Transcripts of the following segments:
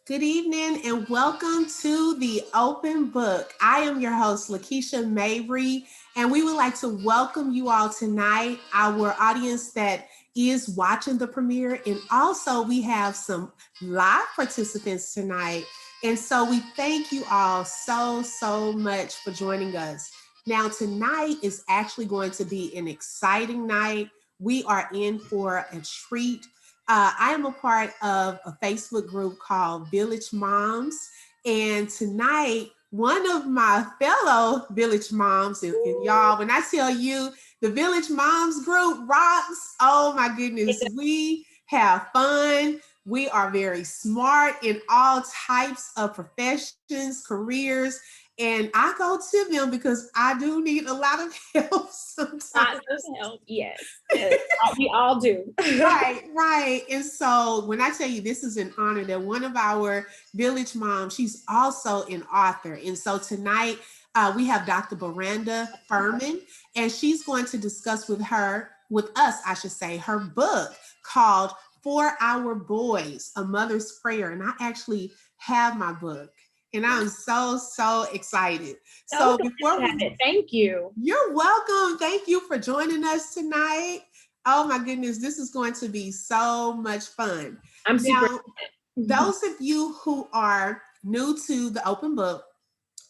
Good evening and welcome to the Open Book. I am your host, Lakeisha Mabry, and we would like to welcome you all tonight, our audience that is watching the premiere. And also, we have some live participants tonight. And so, we thank you all so much for joining us. Now, tonight is actually going to be an exciting night. We are in for a treat. I am a part of a Facebook group called Village Moms. And tonight, one of my fellow Village Moms, and y'all, when I tell you the Village Moms group rocks, oh my goodness, we have fun. We are very smart in all types of professions, careers, and I go to them because I do need a lot of help sometimes. Lots of help, yes. We all do. Right. And so when I tell you this is an honor that one of our village moms, she's also an author. And so tonight we have Dr. Baranda Fermin, and she's going to discuss with us, I should say, her book called For Our Boys, A Mother's Prayer. And I actually have my book. And I'm so excited. So before we thank you. You're welcome. Thank you for joining us tonight. Oh my goodness, this is going to be so much fun. I'm super Now, those of you who are new to the open book,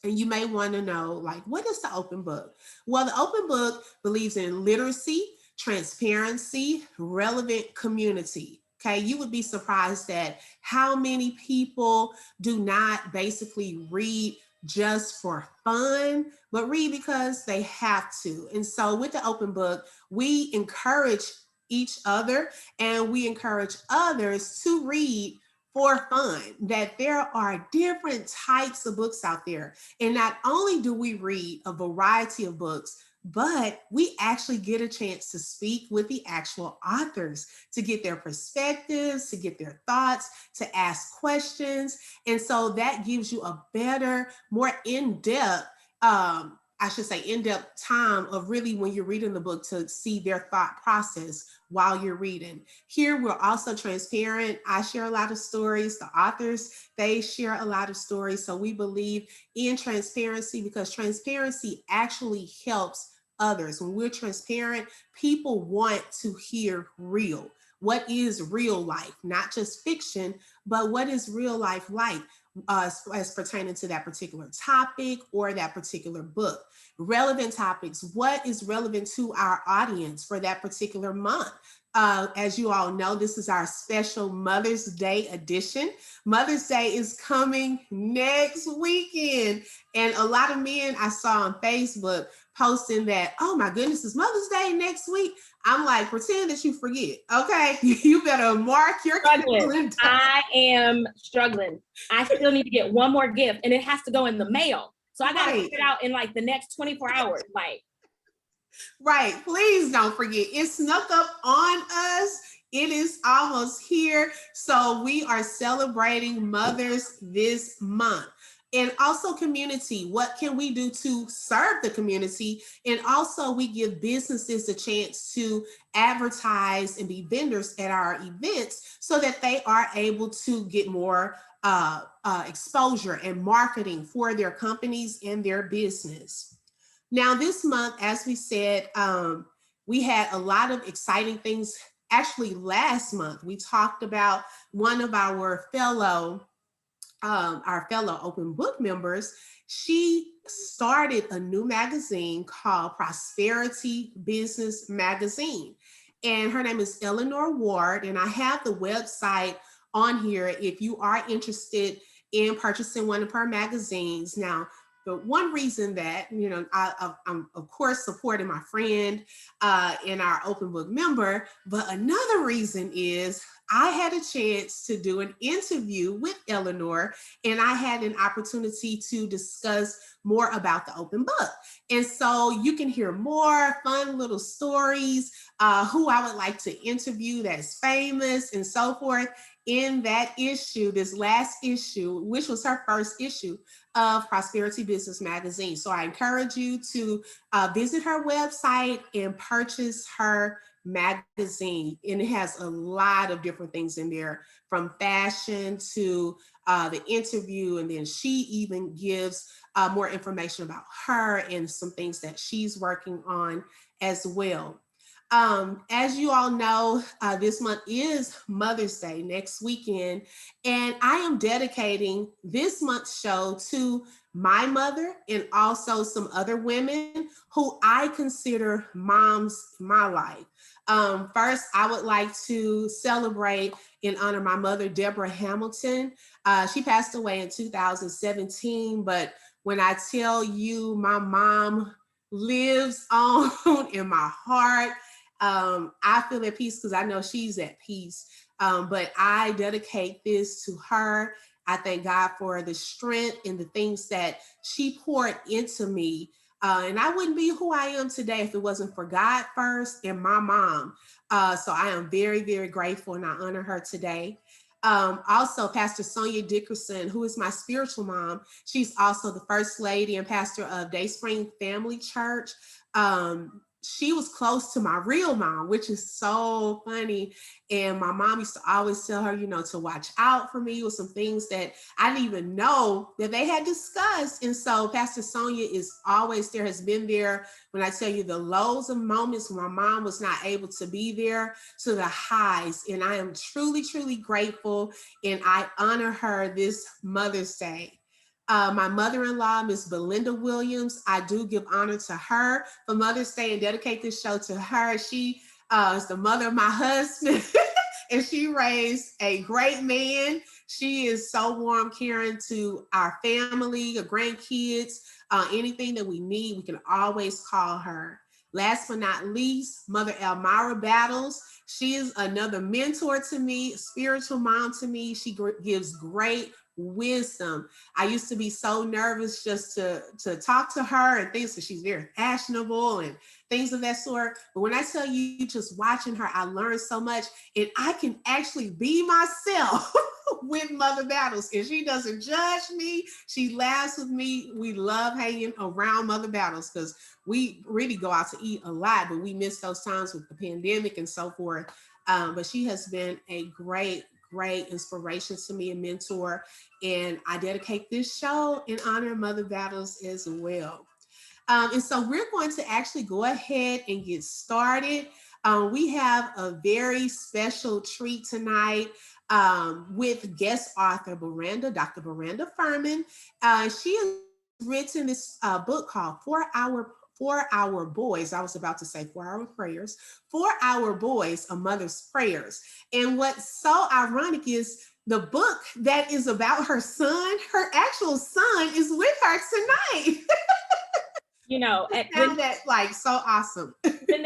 and you may want to know, like, what is the open book? Well, the open book believes in literacy, transparency, relevant community. Okay, you would be surprised at how many people do not basically read just for fun, but read because they have to. And so with the open book, we encourage each other and we encourage others to read for fun, that there are different types of books out there. And not only do we read a variety of books, but we actually get a chance to speak with the actual authors, to get their perspectives, to get their thoughts, to ask questions. And so that gives you a better, more in-depth, in-depth time of really when you're reading the book to see their thought process while you're reading. Here, we're also transparent. I share a lot of stories. The authors, they share a lot of stories. So we believe in transparency because transparency actually helps others. When we're transparent, people want to hear real. What is real life? Not just fiction, but what is real life like as pertaining to that particular topic or that particular book? Relevant topics. What is relevant to our audience for that particular month? As you all know, this is our special Mother's Day edition. Mother's Day is coming next weekend. And a lot of men I saw on Facebook posting that, oh my goodness, it's Mother's Day next week. I'm like, pretend that you forget, okay? You better mark your calendar. I am struggling. I still need to get one more gift and it has to go in the mail. So I got to get it out in like the next 24 hours. Right. Please don't forget. It snuck up on us. It is almost here. So we are celebrating mothers this month. And also community. What can we do to serve the community? And also we give businesses a chance to advertise and be vendors at our events so that they are able to get more exposure and marketing for their companies and their business. Now, this month, as we said, we had a lot of exciting things. Actually, last month, we talked about one of our fellow open book members. She started a new magazine called Prosperity Business Magazine. And her name is Eleanor Ward. And I have the website on here if you are interested in purchasing one of her magazines. Now, but one reason that, I'm of course supporting my friend and our open book member, but another reason is I had a chance to do an interview with Eleanor, and I had an opportunity to discuss more about the open book. And so you can hear more fun little stories, who I would like to interview that's famous and so forth in that issue, this last issue, which was her first issue of Prosperity Business Magazine. So I encourage you to visit her website and purchase her magazine, and it has a lot of different things in there, from fashion to the interview, and then she even gives more information about her and some things that she's working on as well. As you all know, this month is Mother's Day next weekend, and I am dedicating this month's show to my mother and also some other women who I consider moms in my life. First, I would like to celebrate and honor my mother, Deborah Hamilton. She passed away in 2017, but when I tell you my mom lives on in my heart, I feel at peace because I know she's at peace. But I dedicate this to her. I thank God for the strength and the things that she poured into me. And I wouldn't be who I am today if it wasn't for God first and my mom. So I am very, very grateful and I honor her today. Also, Pastor Sonia Dickerson, who is my spiritual mom. She's also the first lady and pastor of Dayspring Family Church. She was close to my real mom, which is so funny. And my mom used to always tell her, to watch out for me with some things that I didn't even know that they had discussed. And so Pastor Sonia is always there, has been there when I tell you the lows of moments when my mom was not able to be there, to the highs. And I am truly, truly grateful. And I honor her this Mother's Day. My mother-in-law, Miss Belinda Williams, I do give honor to her for Mother's Day and dedicate this show to her. She is the mother of my husband and she raised a great man. She is so warm, caring to our family, our grandkids, anything that we need, we can always call her. Last but not least, Mother Elmira Battles. She is another mentor to me, spiritual mom to me. She gives great wisdom. I used to be so nervous just to talk to her and things, because she's very fashionable and things of that sort. But when I tell you, just watching her, I learned so much, and I can actually be myself with Mother Battles, and she doesn't judge me. She laughs with me. We love hanging around Mother Battles because we really go out to eat a lot, but we miss those times with the pandemic and so forth. But she has been a great inspiration to me, a mentor, and I dedicate this show in honor of Mother Battles as well. And so we're going to actually go ahead and get started. We have a very special treat tonight with guest author Dr. Baranda Fermin. She has written this book called 4-Hour Boys. I was about to say 4-Hour Prayers. 4-Hour Boys, A Mother's Prayers. And what's so ironic is the book that is about her son, her actual son is with her tonight. I found that like so awesome. When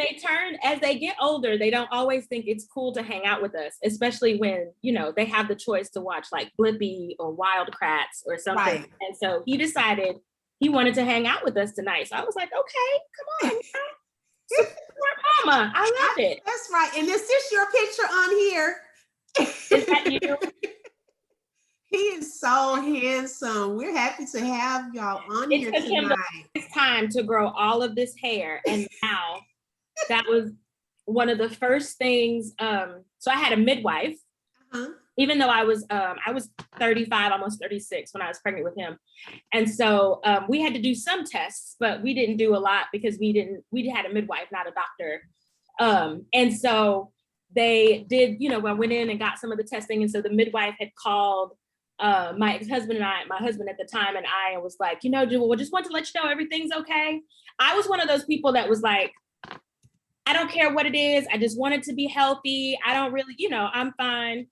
as they get older, they don't always think it's cool to hang out with us, especially when, they have the choice to watch like Blippi or Wild Kratts or something. Right. And so he decided he wanted to hang out with us tonight. So I was like, okay, come on. Support mama. I love it. That's right. And is this your picture on here? Is that you? He is so handsome. We're happy to have y'all on here tonight. Him it's time to grow all of this hair. And now that was one of the first things. So I had a midwife, even though I was 35, almost 36 when I was pregnant with him. And so we had to do some tests, but we didn't do a lot because we had a midwife, not a doctor. And so they did, I went in and got some of the testing. And so the midwife had called my ex-husband and my husband at the time, and I was like, Jewel, just want to let you know everything's okay. I was one of those people that was like, I don't care what it is. I just want it to be healthy. I don't really, I'm fine.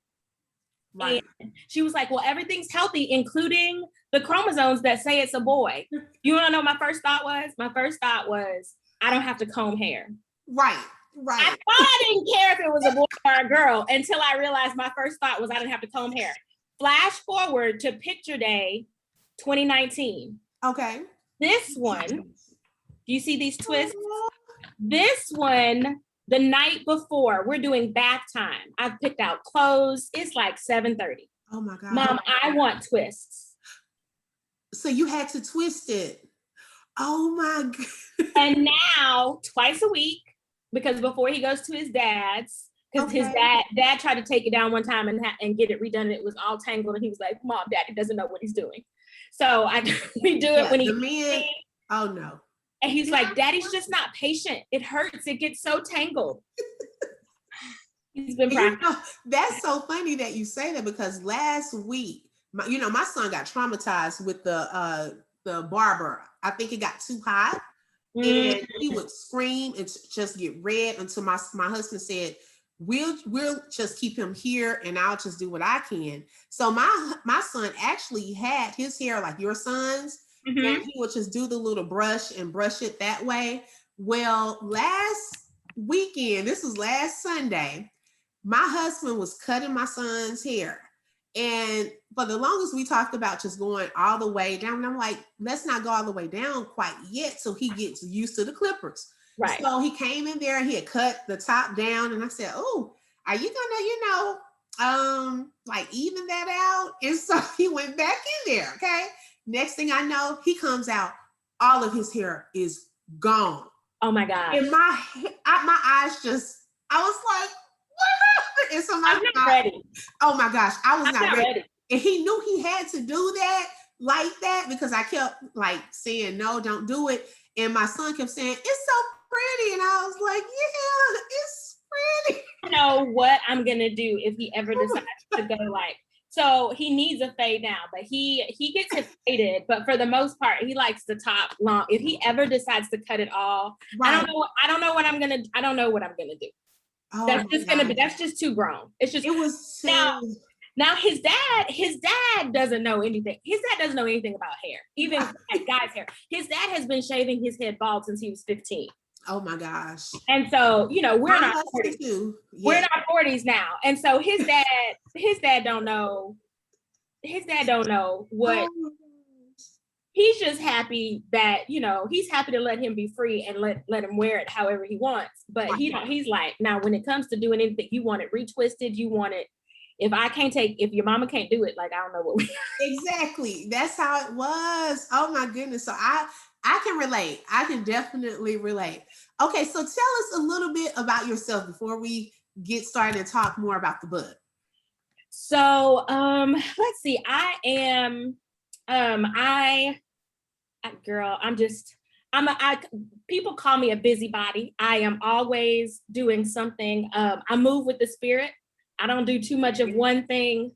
Right. And she was like, well, everything's healthy, including the chromosomes that say it's a boy. You want to know what my first thought was? My first thought was, I don't have to comb hair. Right. I thought I didn't care if it was a boy or a girl until I realized my first thought was I didn't have to comb hair. Flash forward to picture day 2019. Okay. This one, do you see these twists? This one, the night before, we're doing bath time. I've picked out clothes. It's like 7:30. Oh my God. Mom, I want twists. So you had to twist it. Oh my God. And now, twice a week, because before he goes to his dad's, because his Okay. dad tried to take it down one time and get it redone, and it was all tangled, and he was like, "Mom, Daddy doesn't know what he's doing." So we do it Yeah, when the he, men. Oh no. and he's Yeah. like, "Daddy's just not patient. It hurts. It gets so tangled." He's been practicing. That's so funny that you say that, because last week, my son got traumatized with the barber. I think it got too hot, and he would scream and just get red until my husband said, we'll just keep him here and I'll just do what I can. So my son actually had his hair like your son's, and he would just do the little brush and brush it that way. Well, last weekend, this was last Sunday, my husband was cutting my son's hair. And for the longest, we talked about just going all the way down. And I'm like, let's not go all the way down quite yet till he gets used to the clippers. Right. So he came in there and he had cut the top down. And I said, oh, are you gonna, like even that out? And so he went back in there. Okay. Next thing I know, he comes out, all of his hair is gone. Oh my gosh. And my eyes just, I was like, what happened? And so I'm not ready. Oh my gosh, I was I'm not ready. And he knew he had to do that like that, because I kept like saying, no, don't do it. And my son kept saying, it's so pretty. And I was like, yeah, it's pretty. I know what I'm gonna do if he ever decides to go like, so he needs a fade now, but he gets it faded, but for the most part, he likes the top long. If he ever decides to cut it all, right. I don't know what I'm gonna do. Oh, that's just too grown. It's just, it was now his dad doesn't know anything. His dad doesn't know anything about hair, even like guys' hair. His dad has been shaving his head bald since he was 15. Oh my gosh. And so, we're in our 40s. Yeah. We're in our 40s now. And so his dad don't know what. He's just happy that, he's happy to let him be free and let him wear it however he wants. But he's like, now when it comes to doing anything, you want it retwisted, you want it. If your mama can't do it, like, I don't know what we. Exactly. That's how it was. Oh my goodness. So I can relate. I can definitely relate. Okay. So tell us a little bit about yourself before we get started and talk more about the book. So, let's see. People call me a busybody. I am always doing something. I move with the spirit. I don't do too much of one thing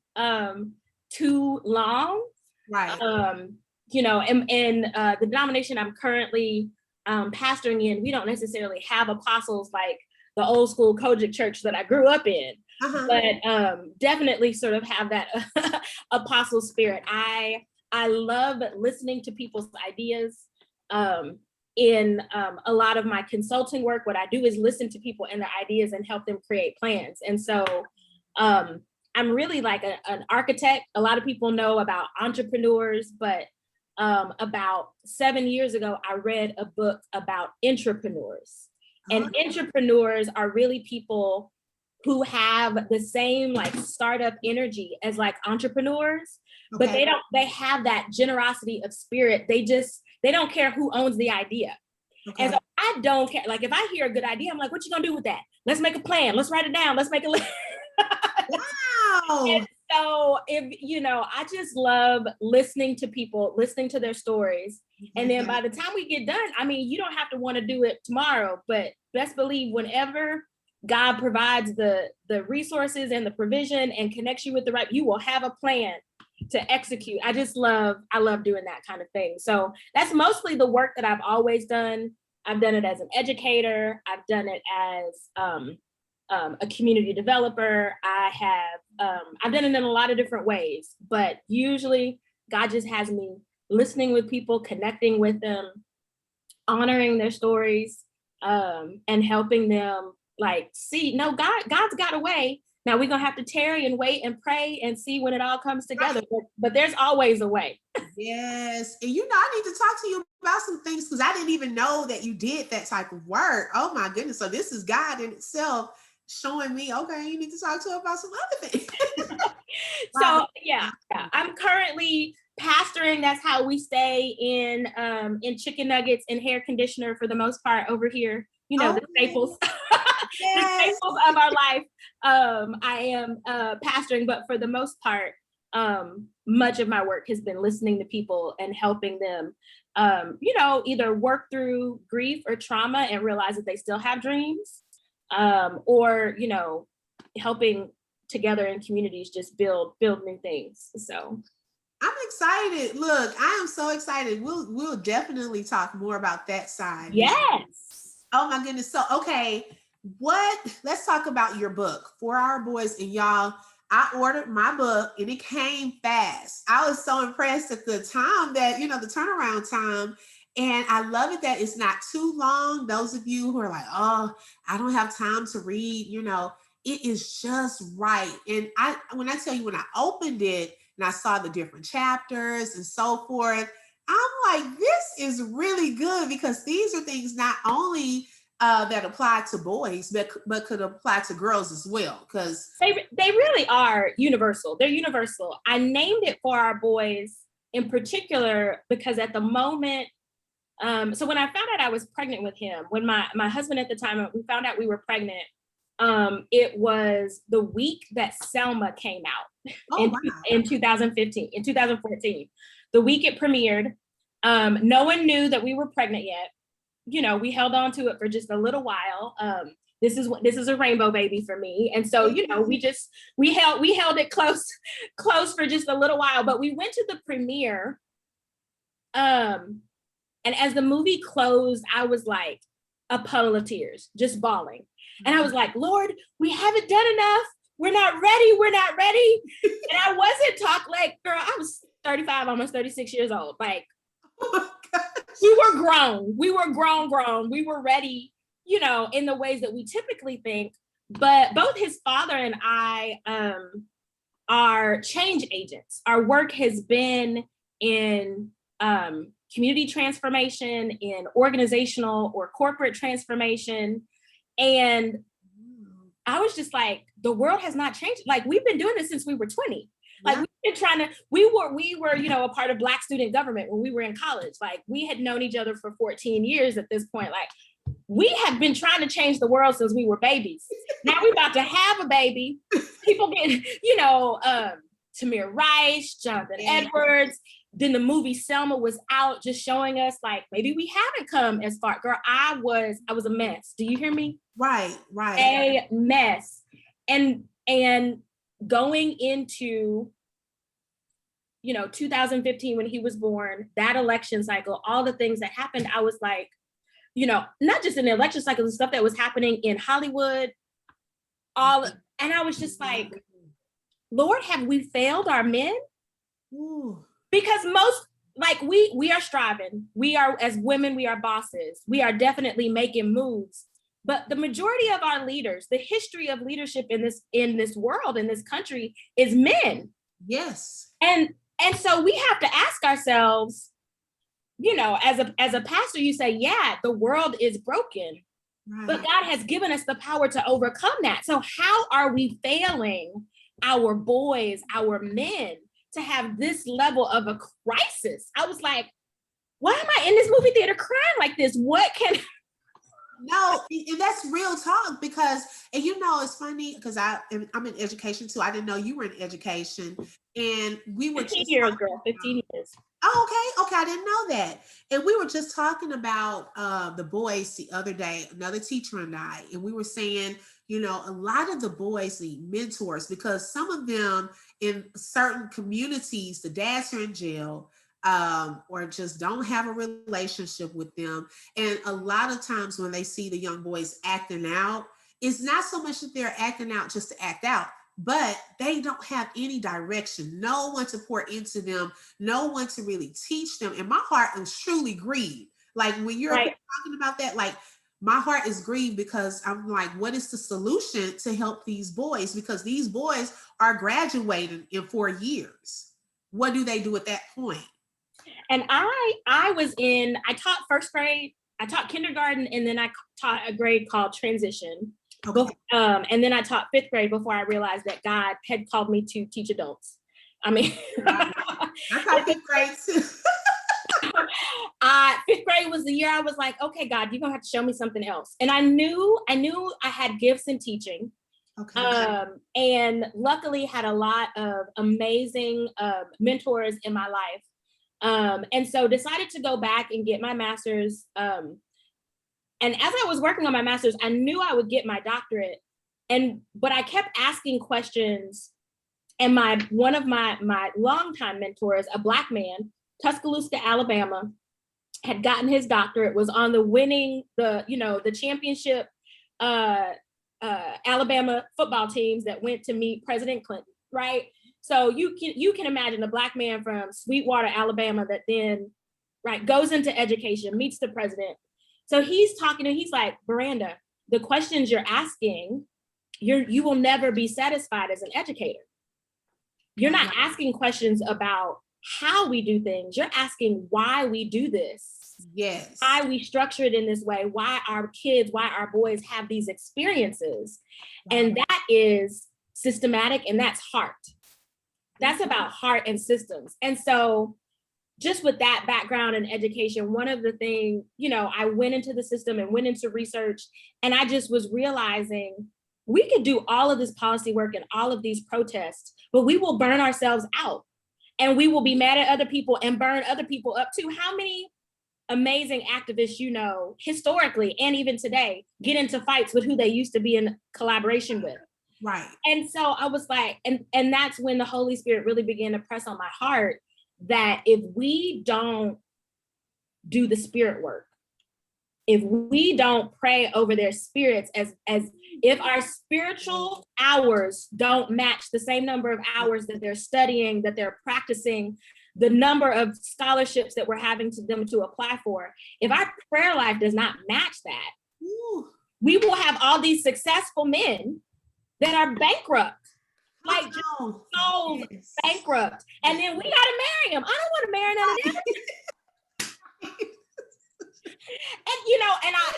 too long. Right. In the denomination I'm currently pastoring in, we don't necessarily have apostles like the old school Kojic church that I grew up in, but definitely sort of have that apostle spirit. I love listening to people's ideas. In a lot of my consulting work, what I do is listen to people and their ideas and help them create plans. And so I'm really like an architect. A lot of people know about entrepreneurs, but about 7 years ago, I read a book about intrapreneurs. And intrapreneurs are really people who have the same like startup energy as like entrepreneurs, but they have that generosity of spirit. They don't care who owns the idea. Okay. And so I don't care. Like if I hear a good idea, I'm like, what you gonna do with that? Let's make a plan. Let's write it down. Let's make a list. Wow. And so I just love listening to people, listening to their stories. And then by the time we get done, I mean, you don't have to want to do it tomorrow, but best believe whenever God provides the resources and the provision and connects you with the right, you will have a plan to execute. I love doing that kind of thing. So that's mostly the work that I've always done. I've done it as an educator. I've done it as a community developer. I've done it in a lot of different ways, but usually God just has me listening with people, connecting with them, honoring their stories, and helping them like see, no, God's got a way. Now we're gonna have to tarry and wait and pray and see when it all comes together, but there's always a way. Yes, and I need to talk to you about some things because I didn't even know that you did that type of work. Oh my goodness! So this is God in itself showing me, okay, you need to talk to her about some other things. So yeah, I'm currently pastoring. That's how we stay in chicken nuggets and hair conditioner for the most part over here. The staples. the staples of our life. I am pastoring, but for the most part, much of my work has been listening to people and helping them, either work through grief or trauma and realize that they still have dreams, or, helping together in communities just build new things. So I'm excited. Look, I am so excited. We'll definitely talk more about that side. Yes. Oh my goodness. So, okay, let's talk about your book, 4 Hour Boys. And y'all, I ordered my book and it came fast. I was so impressed at the time that, the turnaround time. And I love it that it's not too long. Those of you who are like, oh, I don't have time to read, it is just right. And when I tell you, when I opened it and I saw the different chapters and so forth, I'm like, this is really good, because these are things not only that apply to boys, but could apply to girls as well. Because they really are universal. They're universal. I named it 4 Our Boys in particular because at the moment, so when I found out I was pregnant with him, when my husband at the time, we found out we were pregnant, it was the week that Selma came out. In 2014, the week it premiered. No one knew that we were pregnant yet. We held on to it for just a little while. This is a rainbow baby for me. And so, we held it close for just a little while, but we went to the premiere. And as the movie closed, I was like a puddle of tears, just bawling. And I was like, Lord, we haven't done enough. We're not ready. And I wasn't talking like, girl, I was 35, almost 36 years old. Like, we were grown. We were ready, in the ways that we typically think. But both his father and I are change agents. Our work has been in community transformation, in organizational or corporate transformation. And I was just like, the world has not changed. Like, we've been doing this since we were 20. Like, we've been we were, a part of Black student government when we were in college. Like, we had known each other for 14 years at this point. Like, we have been trying to change the world since we were babies. Now we're about to have a baby. People get, Tamir Rice, Jonathan Edwards. Then the movie Selma was out, just showing us like, maybe we haven't come as far. Girl, I was a mess. Do you hear me? Right. A mess. And going into, 2015 when he was born, that election cycle, all the things that happened, I was like, not just in the election cycle, the stuff that was happening in Hollywood, and I was just like, Lord, have we failed our men? Ooh. Because most, like, we are striving. We are, as women, we are bosses. We are definitely making moves. But the majority of our leaders, the history of leadership in this world, in this country, is men. Yes. And so we have to ask ourselves, as a pastor, you say, yeah, the world is broken. Right. But God has given us the power to overcome that. So how are we failing our boys, our men, to have this level of a crisis? I was like, why am I in this movie theater crying like this? What can... No, that's real talk, because, and it's funny because I'm in education too. I didn't know you were in education, and we were 15 years, girl, 15 years. Oh, okay, I didn't know that. And we were just talking about the boys the other day, another teacher and I, and we were saying, a lot of the boys need mentors, because some of them in certain communities, the dads are in jail, or just don't have a relationship with them. And a lot of times when they see the young boys acting out, it's not so much that they're acting out just to act out, but they don't have any direction, no one to pour into them, no one to really teach them. And my heart is truly grieved. Like, when you're talking about that, like, my heart is grieved, because I'm like, what is the solution to help these boys? Because these boys are graduating in 4 years. What do they do at that point? And I taught first grade, I taught kindergarten, and then I taught a grade called transition. Okay. And then I taught 5th grade before I realized that God had called me to teach adults. I mean, I taught 5th grade too. Fifth grade was the year I was like, okay, God, you're gonna have to show me something else. And I knew I had gifts in teaching. Okay. And luckily had a lot of amazing mentors in my life. And so decided to go back and get my master's. And as I was working on my master's, I knew I would get my doctorate. But I kept asking questions. And one of my longtime mentors, a Black man, Tuscaloosa, Alabama, had gotten his doctorate, was on the championship Alabama football teams that went to meet President Clinton, right? So you can imagine a Black man from Sweetwater, Alabama, that then goes into education, meets the president. So he's talking and he's like, Baranda, the questions you're asking, you will never be satisfied as an educator. You're not asking questions about how we do things. You're asking why we do this. Yes. Why we structure it in this way, why our boys have these experiences. And that is systematic, and that's heart. That's about heart and systems. And so just with that background in education, one of the things, I went into the system and went into research, and I just was realizing we could do all of this policy work and all of these protests, but we will burn ourselves out, and we will be mad at other people and burn other people up too. How many amazing activists, historically and even today, get into fights with who they used to be in collaboration with? Right. And so I was like, and that's when the Holy Spirit really began to press on my heart that if we don't do the spirit work, if we don't pray over their spirits, as if our spiritual hours don't match the same number of hours that they're studying, that they're practicing, the number of scholarships that we're having them to apply for, if our prayer life does not match that, we will have all these successful men that are bankrupt, bankrupt. And then we gotta marry them. I don't want to marry none of them.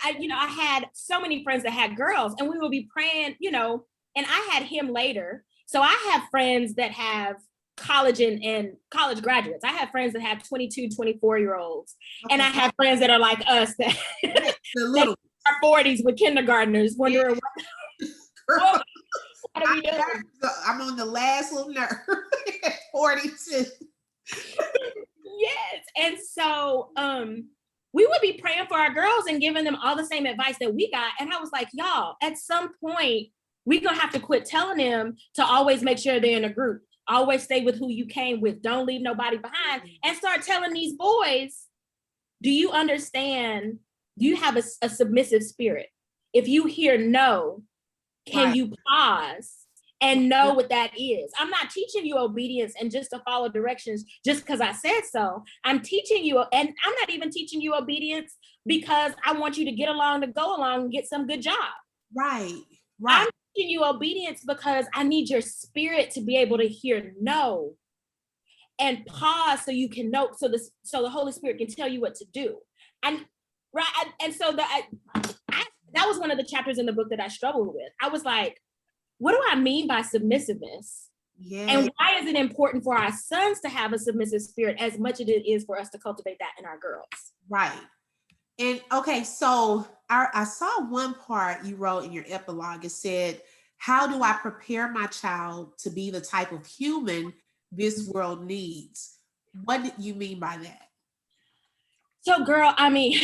And I had so many friends that had girls, and we would be praying, and I had him later. So I have friends that have college and college graduates. I have friends that have 22, 24-year-olds. Okay. And I have friends that are like us that, that are 40s with kindergartners wondering what are we doing? I'm on the last little nerve at 42. Yes. And so we would be praying for our girls and giving them all the same advice that we got. And I was like, y'all, at some point, we're going to have to quit telling them to always make sure they're in a group. Always stay with who you came with. Don't leave nobody behind. And start telling these boys, do you understand? Do you have a submissive spirit? If you hear no, can you pause and know what that is? I'm not teaching you obedience and just to follow directions just because I said so. I'm teaching you, and I'm not even teaching you obedience because I want you to get along to go along and get some good job. Right. I'm teaching you obedience because I need your spirit to be able to hear no and pause so you can know, so the Holy Spirit can tell you what to do. And so that was one of the chapters in the book that I struggled with. I was like, what do I mean by submissiveness? Yeah. And why is it important for our sons to have a submissive spirit as much as it is for us to cultivate that in our girls? Right. And okay, so I saw one part you wrote in your epilogue. It said, how do I prepare my child to be the type of human this world needs? What did you mean by that? So girl, I mean,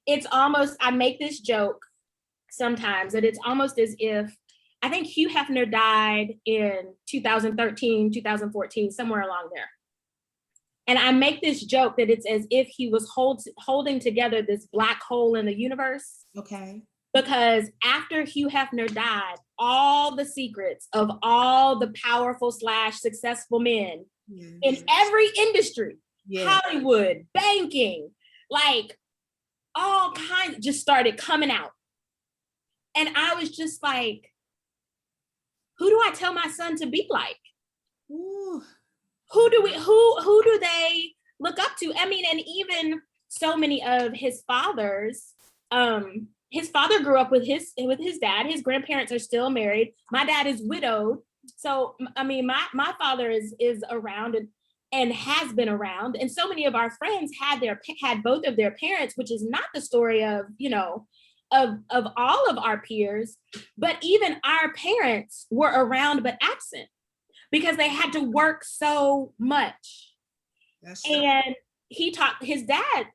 it's almost, I make this joke sometimes that it's almost as if, I think Hugh Hefner died in 2013, 2014, somewhere along there. And I make this joke that it's as if he was holding together this black hole in the universe. Okay. Because after Hugh Hefner died, all the secrets of all the powerful / successful men in every industry, Hollywood, banking, like all kinds, just started coming out. And I was just like, who do I tell my son to be like? Ooh. Who do they look up to? I mean, and even so many of his fathers, his father grew up with his dad. His grandparents are still married. My dad is widowed. So, I mean, my father is around, and has been around. And so many of our friends had both of their parents, which is not the story of, of all of our peers, but even our parents were around but absent because they had to work so much. That's true. And his dad,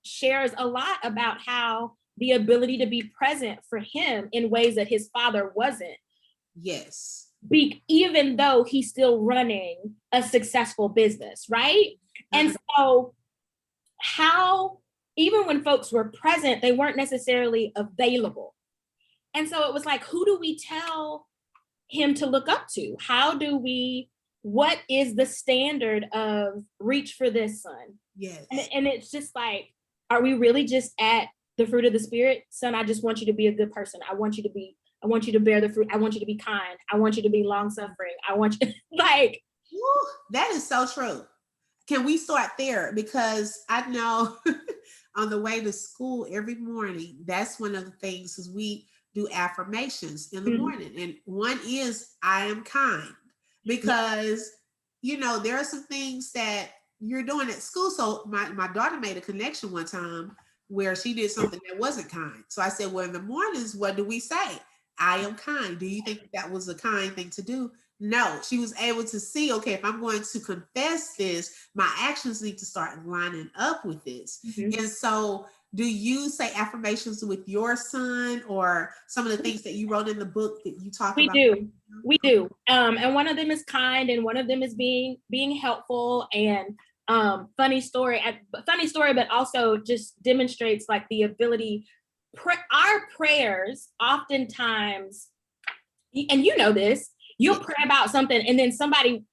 shares a lot about how the ability to be present for him in ways that his father wasn't. Yes. Even though he's still running a successful business, right? And so how, even when folks were present, they weren't necessarily available. And so it was like, who do we tell him to look up to? What is the standard of reach for this, son? Yes. And it's just like, are we really just at the fruit of the spirit? Son, I just want you to be a good person. I want you to bear the fruit. I want you to be kind. I want you to be long-suffering. I want you like. Woo, that is so true. Can we start there? Because I know on the way to school every morning, that's one of the things is we do affirmations in the morning. And one is, I am kind. Because, there are some things that you're doing at school. So my daughter made a connection one time where she did something that wasn't kind. So I said, well, in the mornings, what do we say? I am kind. Do you think that was a kind thing to do? No, she was able to see, okay, if I'm going to confess this, my actions need to start lining up with this. And so do you say affirmations with your son or some of the things that you wrote in the book that you talk about? We do. And one of them is kind, and one of them is being helpful, and funny story, but also just demonstrates like the ability, our prayers oftentimes, and this, you'll pray about something and then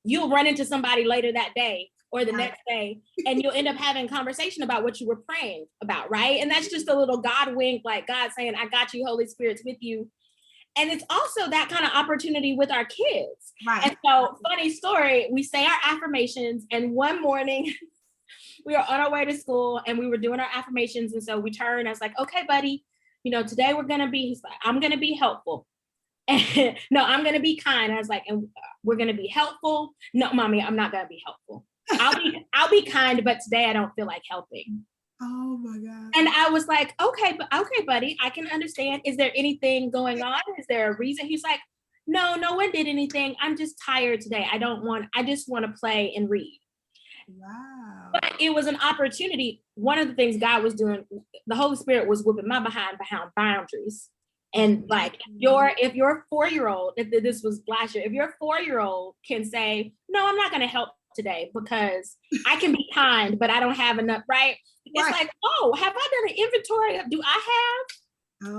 you'll run into somebody later that day or the next day, and you'll end up having a conversation about what you were praying about, right? And that's just a little God wink, like God saying, I got you, Holy Spirit's with you. And it's also that kind of opportunity with our kids. Right. And so, funny story, we say our affirmations, and one morning we were on our way to school and we were doing our affirmations. And so we turned, I was like, okay, buddy, today he's like, I'm going to be helpful. And, no, I'm going to be kind. I was like, and we're going to be helpful. No, mommy, I'm not going to be helpful. I'll be kind, but today I don't feel like helping. Oh my God. And I was like, okay, buddy, I can understand. Is there anything going on? Is there a reason? He's like, no one did anything. I'm just tired today. I just want to play and read. Wow. But it was an opportunity. One of the things God was doing, the Holy Spirit was whipping my behind boundaries. And like, if your 4-year-old, if this was last year, if your 4-year-old can say, no, I'm not going to help today because I can be kind, but I don't have enough, right? It's like, oh, have I done an inventory of, do I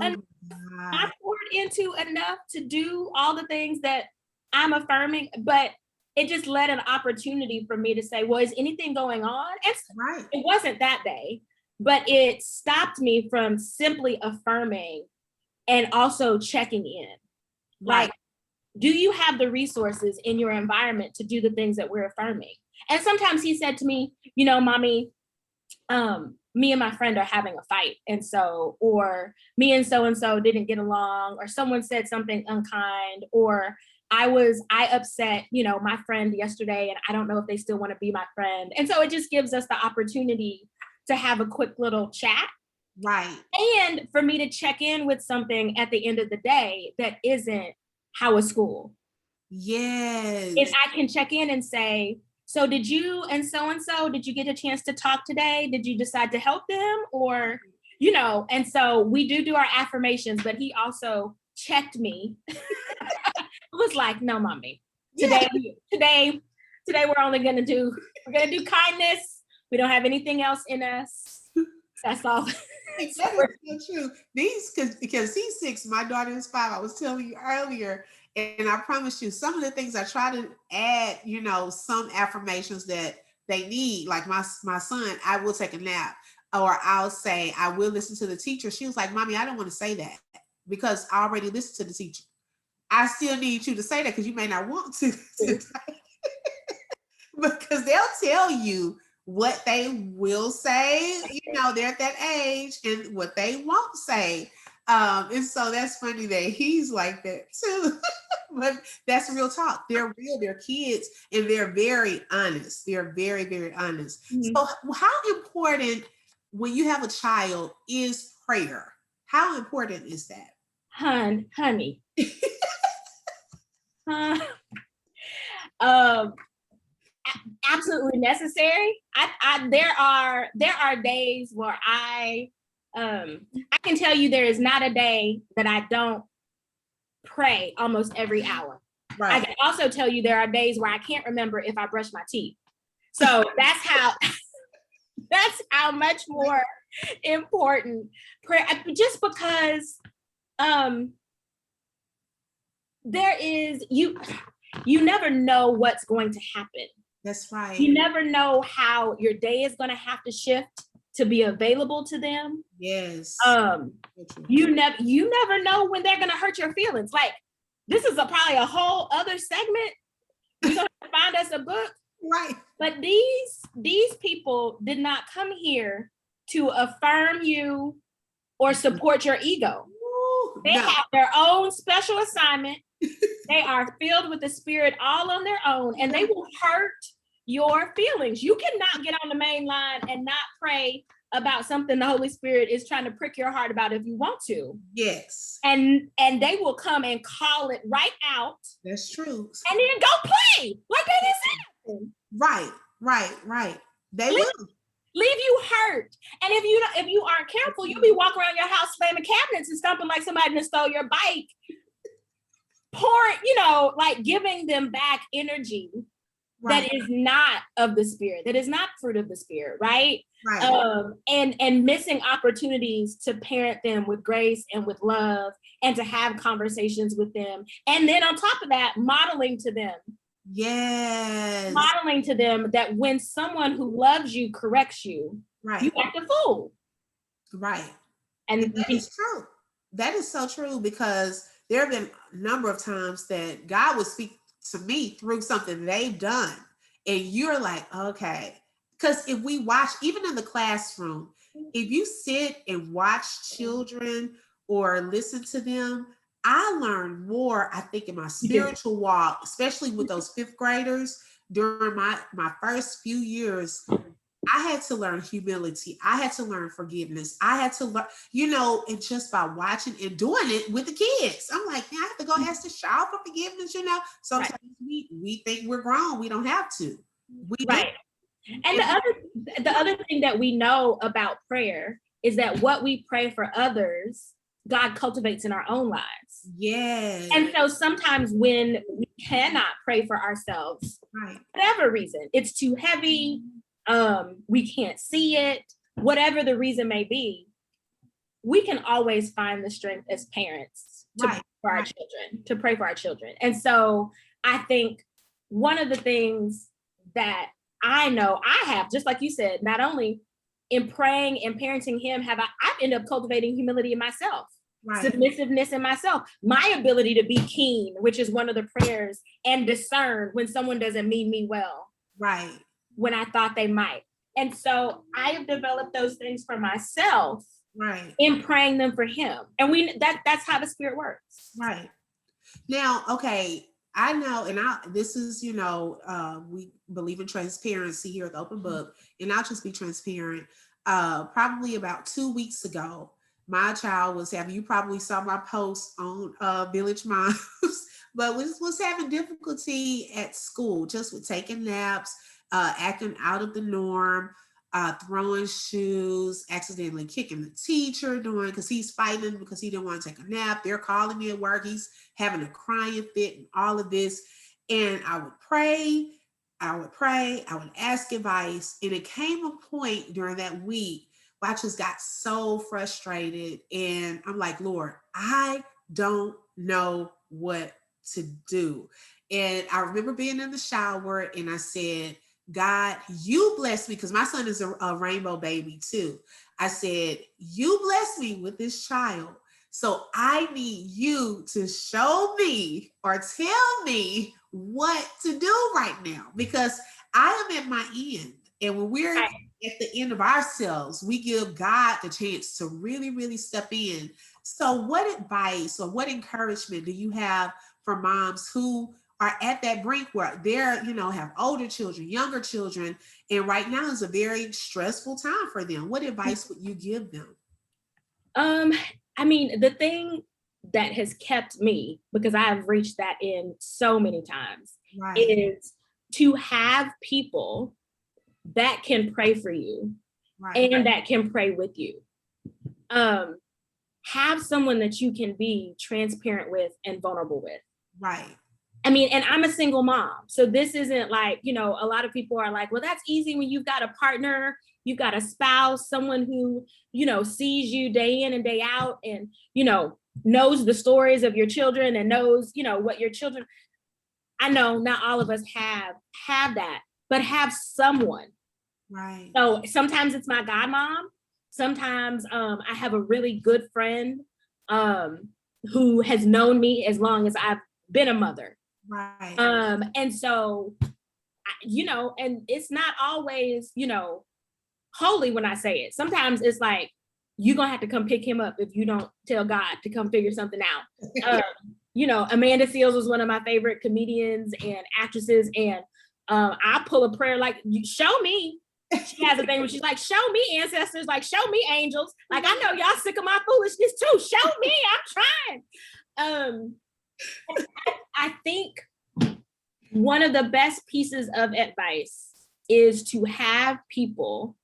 have I poured into enough to do all the things that I'm affirming? But it just led an opportunity for me to say, well, is anything going on? And it wasn't that day, but it stopped me from simply affirming and also checking in. Like, do you have the resources in your environment to do the things that we're affirming? And sometimes he said to me, mommy, me and my friend are having a fight. And so, or me and so didn't get along, or someone said something unkind, or I upset, my friend yesterday, and I don't know if they still want to be my friend. And so it just gives us the opportunity to have a quick little chat. Right. And for me to check in with something at the end of the day that isn't, how was school? Yes. If I can check in and say, so did you and so, did you get a chance to talk today? Did you decide to help them? Or, and so we do our affirmations, but he also checked me. Was like, no, mommy, today we're gonna do kindness. We don't have anything else in us. That's all. That is so true. Because he's 6, my daughter is 5. I was telling you earlier, and I promise you, some of the things I try to add, some affirmations that they need. Like my son, I will take a nap, or I'll say, I will listen to the teacher. She was like, mommy, I don't want to say that because I already listened to the teacher. I still need you to say that because you may not want to. Because they'll tell you what they will say, they're at that age, and what they won't say. And so that's funny that he's like that too. But that's real talk. They're real, they're kids, and they're very honest. They're very, very honest. Mhm. So how important when you have a child is prayer? How important is that? Honey. um, absolutely necessary. There are days where I can tell you there is not a day that I don't pray almost every hour. Right. I can also tell you there are days where I can't remember if I brushed my teeth. So that's how much more important prayer, just because there is, you never know what's going to happen. That's right. You never know how your day is going to have to shift to be available to them. Yes. You never know when they're going to hurt your feelings. Like, this is probably a whole other segment. You're going to find us a book. Right. But these people did not come here to affirm you or support your ego. They have their own special assignment. They are filled with the Spirit all on their own, and they will hurt your feelings. You cannot get on the main line and not pray about something the Holy Spirit is trying to prick your heart about if you want to. Yes. And they will come and call it right out. That's true. And then go play like they didn't say nothing. Right. They will leave you hurt. And if you aren't careful, you'll be walking around your house slamming cabinets and stomping like somebody that stole your bike. Pouring, like giving them back energy that is not of the Spirit, that is not fruit of the Spirit, right? And missing opportunities to parent them with grace and with love and to have conversations with them. And then on top of that, modeling to them. Yes. Modeling to them that when someone who loves you corrects you, you act a fool. Right. And that is true. That is so true, because there have been a number of times that God would speak to me through something they've done. And you're like, okay. Because if we watch, even in the classroom, if you sit and watch children or listen to them, I learned more, I think, in my spiritual walk, especially with those fifth graders during my first few years. I had to learn humility. I had to learn forgiveness. I had to learn, and just by watching and doing it with the kids, I'm like, I have to go ask the child for forgiveness, Sometimes we think we're grown. We don't have to. Right. And the other thing that we know about prayer is that what we pray for others, God cultivates in our own lives. Yes. And so sometimes when we cannot pray for ourselves, whatever reason, it's too heavy, we can't see it, whatever the reason may be, we can always find the strength as parents to pray for our children. And so I think one of the things that I know I have, just like you said, not only in praying and parenting him, I've ended up cultivating humility in myself, submissiveness in myself, my ability to be keen, which is one of the prayers, and discern when someone doesn't mean me well. Right. When I thought they might. And so I have developed those things for myself in praying them for him. And that's how the Spirit works. Right. Now, okay, I know, and this is, we believe in transparency here at the Open Book, and I'll just be transparent. Probably about 2 weeks ago, my child was having, you probably saw my post on Village Moms, but was having difficulty at school, just with taking naps, acting out of the norm, throwing shoes, accidentally kicking the teacher, because he's fighting because he didn't want to take a nap. They're calling me at work. He's having a crying fit and all of this. And I would pray, I would ask advice. And it came a point during that week where I just got so frustrated. And I'm like, Lord, I don't know what to do. And I remember being in the shower and I said, God, you bless me, because my son is a rainbow baby too. I said, you bless me with this child. So I need you to show me or tell me what to do right now, because I am at my end. And when we're at the end of ourselves, we give God the chance to really, really step in. So what advice or what encouragement do you have for moms who are at that brink where they're, have older children, younger children, and right now is a very stressful time for them. What advice would you give them? I mean, the thing that has kept me, because I've reached that end so many times, is to have people that can pray for you and that can pray with you. Have someone that you can be transparent with and vulnerable with. Right. I mean, and I'm a single mom. So this isn't like, a lot of people are like, well, that's easy when you've got a partner, you've got a spouse, someone who, sees you day in and day out and, knows the stories of your children and knows, what your children, I know not all of us have that, but have someone. Right. So sometimes it's my godmom. Sometimes I have a really good friend who has known me as long as I've been a mother. Right. And so, and it's not always, holy when I say it. Sometimes it's like, you're going to have to come pick him up if you don't tell God to come figure something out. Amanda Seals was one of my favorite comedians and actresses. And I pull a prayer like, show me. She has a thing where she's like, show me ancestors, like, show me angels. Like, I know y'all sick of my foolishness too. Show me, I'm trying. I think one of the best pieces of advice is to have people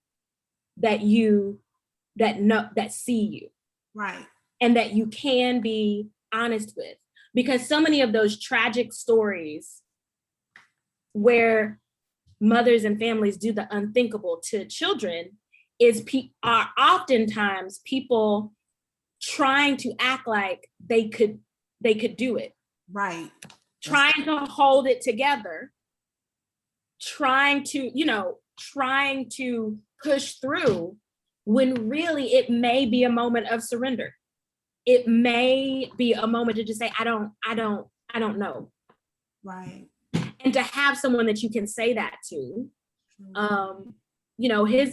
that see you. Right. And that you can be honest with. Because so many of those tragic stories where mothers and families do the unthinkable to children are oftentimes people trying to act like they could do it. Right. Trying to hold it together, trying to push through when really it may be a moment of surrender. It may be a moment to just say, I don't know. Right. And to have someone that you can say that to,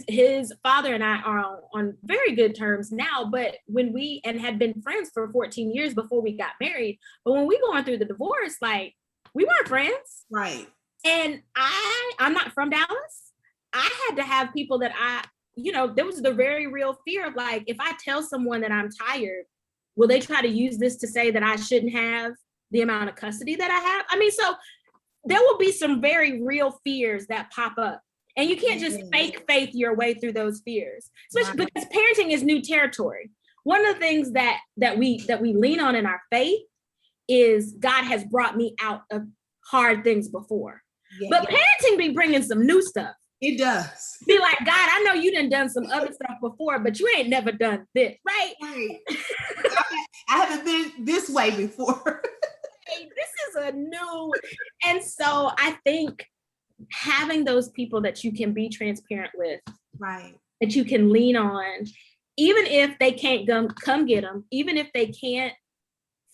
his father and I are on very good terms now, but when we had been friends for 14 years before we got married, but when we going through the divorce, like, we weren't friends. Right. And I'm not from Dallas. I had to have people that there was the very real fear of like, if I tell someone that I'm tired, will they try to use this to say that I shouldn't have the amount of custody that I have? I mean, so there will be some very real fears that pop up. And you can't just fake faith your way through those fears, especially because parenting is new territory. One of the things that we lean on in our faith is God has brought me out of hard things before. But parenting be bringing some new stuff. It does. Be like, God, I know you done some other stuff before, but you ain't never done this, right? I haven't been this way before. Hey, this is a new, and so I think having those people that you can be transparent with, right, that you can lean on, even if they can't come get them, even if they can't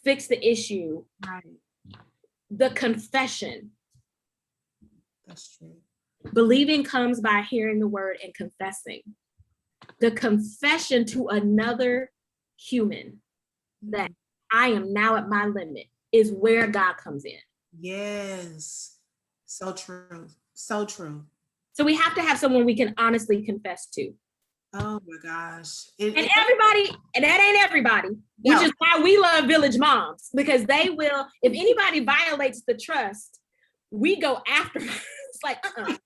fix the issue, right, the confession. That's true. Believing comes by hearing the word and confessing. The confession to another human that I am now at my limit is where God comes in. Yes. So true. So true. So we have to have someone we can honestly confess to. Oh my gosh. And everybody, and that ain't everybody, no. Which is why we love village moms, because they will, if anybody violates the trust, we go after them. It's like, you're not.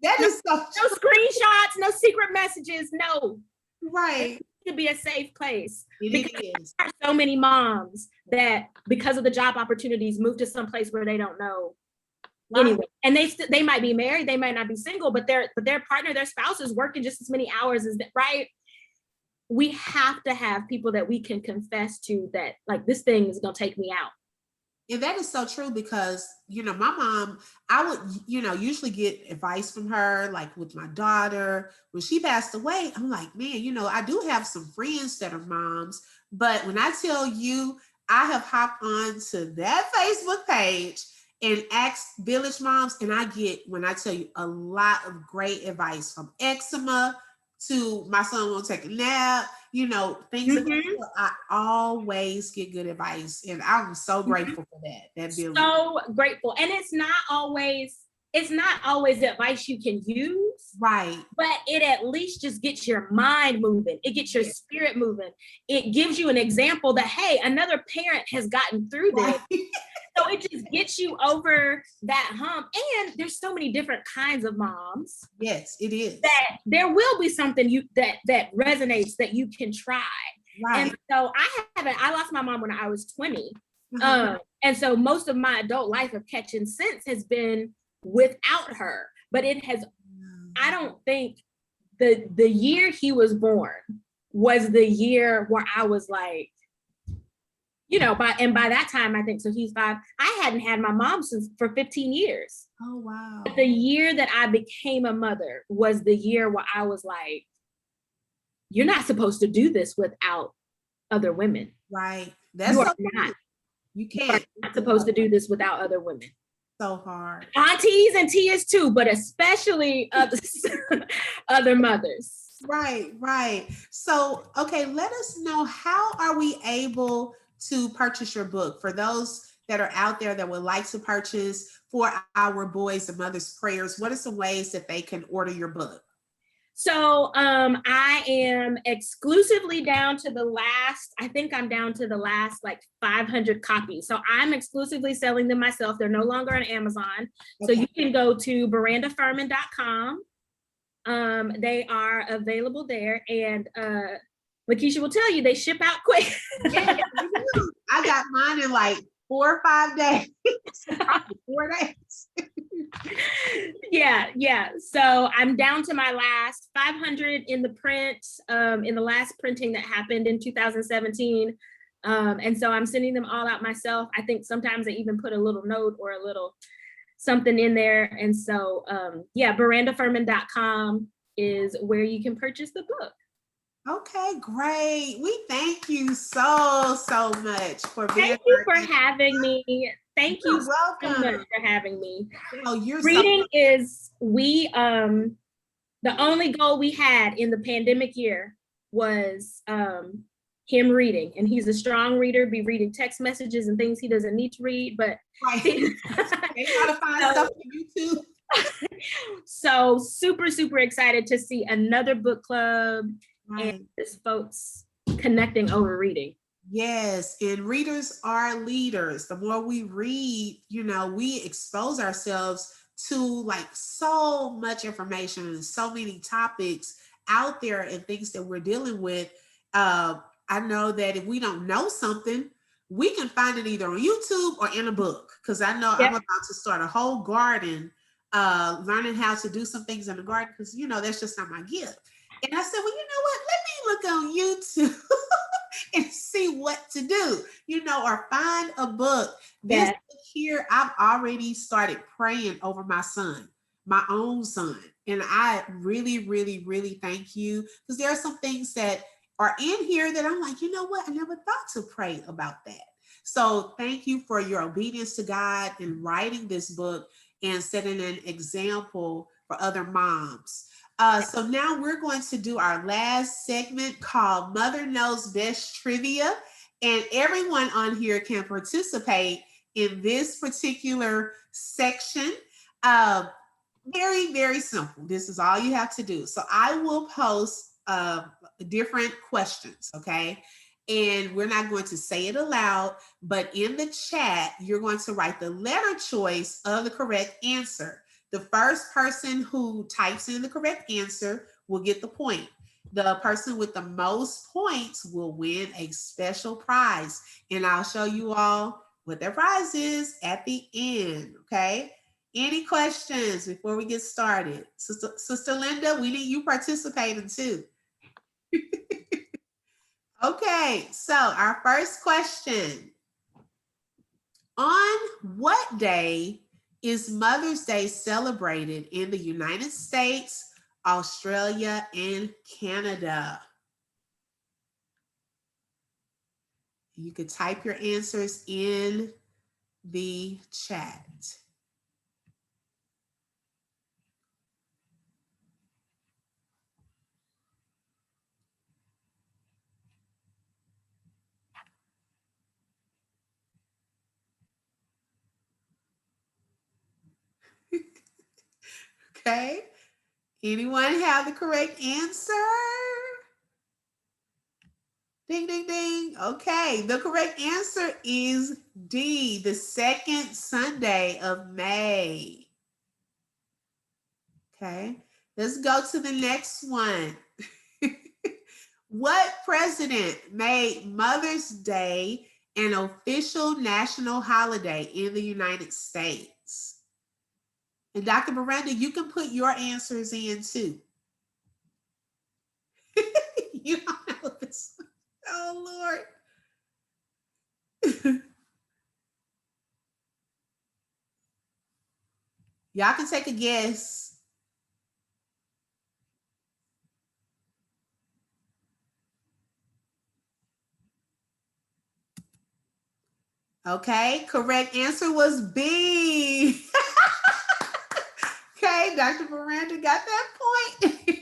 That is so no screenshots, no secret messages, no. Right. To be a safe place. It is. There are so many moms that, because of the job opportunities, move to some place where they don't know. Right. Anyway, and they might be married, they might not be single, but their partner, their spouse is working just as many hours as that, right? We have to have people that we can confess to that, like, this thing is gonna take me out. And that is so true because, my mom, I would, usually get advice from her, like with my daughter. When she passed away, I'm like, man, I do have some friends that are moms. But when I tell you, I have hopped on to that Facebook page and asked village moms, and I get, when I tell you, a lot of great advice, from eczema to my son won't take a nap, things of that sort. I always get good advice, and I'm so grateful for that ability. So grateful. And it's not always advice you can use. Right. But it at least just gets your mind moving. It gets your spirit moving. It gives you an example that, hey, another parent has gotten through this. So it just gets you over that hump. And there's so many different kinds of moms. Yes, it is. That there will be something that resonates that you can try. Right. And so I lost my mom when I was 20. And so most of my adult life of catching sense has been without her. But it has, I don't think the year he was born was the year where I was like, by that time, I think, so he's 5, I hadn't had my mom for 15 years. Oh, wow. But the year that I became a mother was the year where I was like, you're not supposed to do this without other women. Right. You are not. You can't. You're not supposed to do this without other women. So hard. Aunties and tias too, but especially other mothers. Right. So, okay, let us know, how are we able to purchase your book? For those that are out there that would like to purchase For Our Boys and Mothers Prayers, what are some ways that they can order your book? So I am exclusively down to the last, I think I'm down to the last like 500 copies. So I'm exclusively selling them myself. They're no longer on Amazon. Okay. So you can go to barandafermin.com. They are available there, and Lakeisha will tell you they ship out quick. Yeah, I got mine in like 4 or 5 days. 4 days. Yeah. So I'm down to my last 500 in the print, in the last printing that happened in 2017. And so I'm sending them all out myself. I think sometimes I even put a little note or a little something in there. And so, barandafermin.com is where you can purchase the book. Okay, great. We thank you so much for being Thank you for having me. Thank you so much for having me. Oh, you're reading is the only goal we had in the pandemic year was him reading, and he's a strong reader, be reading text messages and things he doesn't need to read, but they gotta find stuff on YouTube. So super excited to see another book club and just folks connecting over reading. Yes, and readers are leaders. The more we read, we expose ourselves to like so much information and so many topics out there and things that we're dealing with. I know that if we don't know something, we can find it either on YouTube or in a book. Because I know I'm about to start a whole garden, learning how to do some things in the garden, because that's just not my gift. And I said, well, you know what? Let me look on YouTube and see what to do, or find a book. This here, I've already started praying over my son, my own son. And I really thank you, because there are some things that are in here that I'm like, you know what? I never thought to pray about that. So thank you for your obedience to God in writing this book and setting an example for other moms. So now we're going to do our last segment called Mother Knows Best Trivia. And everyone on here can participate in this particular section. Very simple. This is all you have to do. So I will post different questions, okay? And we're not going to say it aloud, but in the chat, you're going to write the letter choice of the correct answer. The first person who types in the correct answer will get the point. The person with the most points will win a special prize. And I'll show you all what their prize is at the end, okay? Any questions before we get started? Sister Linda, we need you participating too. Okay, so our first question. On what day is Mother's Day celebrated in the United States, Australia, and Canada? You could type your answers in the chat. Okay. Anyone have the correct answer? Ding, ding, ding. Okay. The correct answer is D, the second Sunday of May. Okay. Let's go to the next one. What president made Mother's Day an official national holiday in the United States? And Dr. Baranda, you can put your answers in too. You don't know this. Oh, Lord. Y'all can take a guess. Okay, correct answer was B. Okay, Dr. Miranda got that point.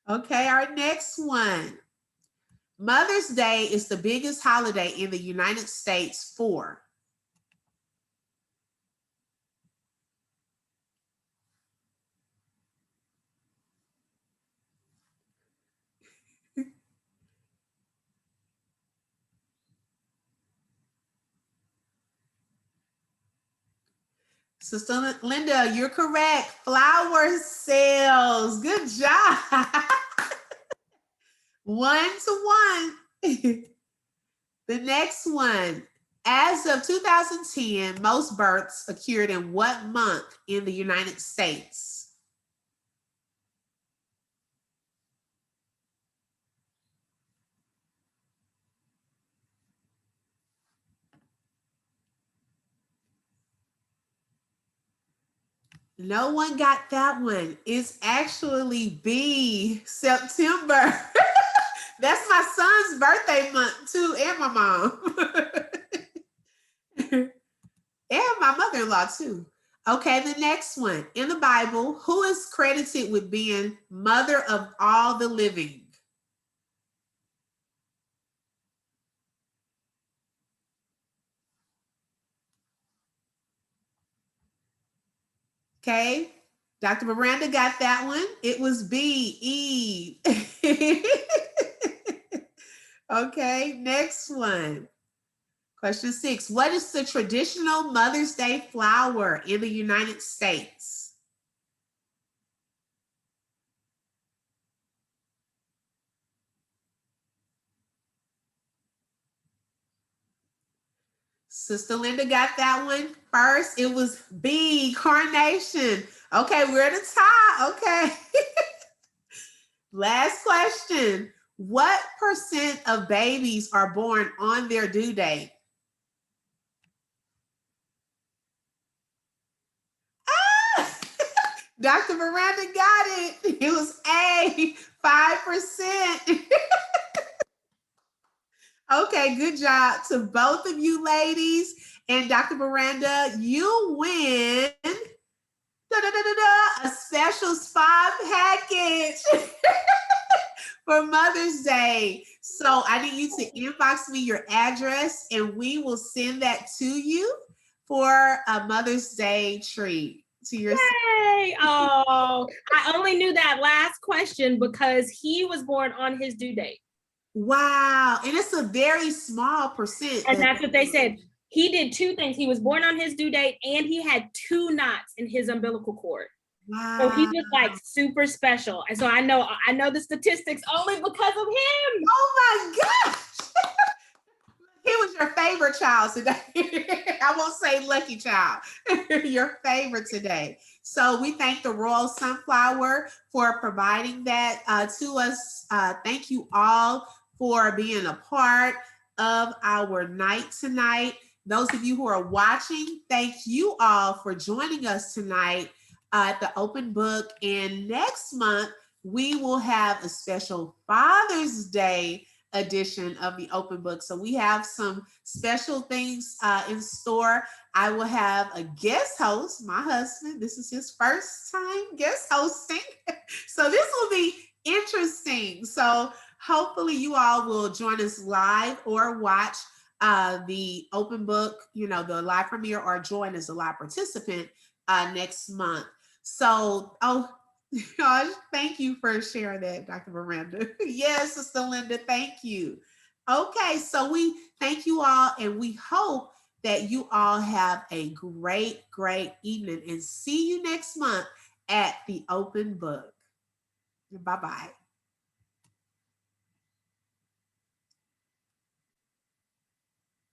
Okay, our next one. Mother's Day is the biggest holiday in the United States for. Sister Linda, you're correct. Flower sales. Good job. 1-1. The next one. As of 2010, most births occurred in what month in the United States? No one got that one. It's actually B, September. That's my son's birthday month too, and my mom. And my mother-in-law too. Okay, the next one. In the Bible, who is credited with being mother of all the living? Okay, Dr. Miranda got that one. It was B, Eve. Okay, next one. Question 6. What is the traditional Mother's Day flower in the United States? Sister Linda got that one first. It was B, carnation. Okay, we're at a tie. Okay. Last question. What percent of babies are born on their due date? Ah! Dr. Miranda got it. It was A, 5%. Okay, good job to both of you ladies. And Dr. Miranda, you win a special spa package for Mother's Day. So I need you to inbox me your address and we will send that to you for a Mother's Day treat to your. Yay! Oh, I only knew that last question because he was born on his due date. Wow. And it's a very small percent. And that's what they said. He did 2 things. He was born on his due date and he had 2 knots in his umbilical cord. Wow. So he was like super special. And so I know the statistics only because of him. Oh my gosh. He was your favorite child today. I won't say lucky child. Your favorite today. So we thank the Royal Sunflower for providing that to us. Thank you all for being a part of our night tonight. Those of you who are watching, thank you all for joining us tonight at the Open Book. And next month, we will have a special Father's Day edition of the Open Book. So we have some special things in store. I will have a guest host, my husband. This is his first time guest hosting. So this will be interesting. So hopefully you all will join us live or watch the Open Book, the live premiere, or join as a live participant next month. So, oh gosh, thank you for sharing that, Dr. Miranda. Yes, Sister Linda, thank you. Okay, so we thank you all, and we hope that you all have a great, great evening, and see you next month at the open book. Bye bye.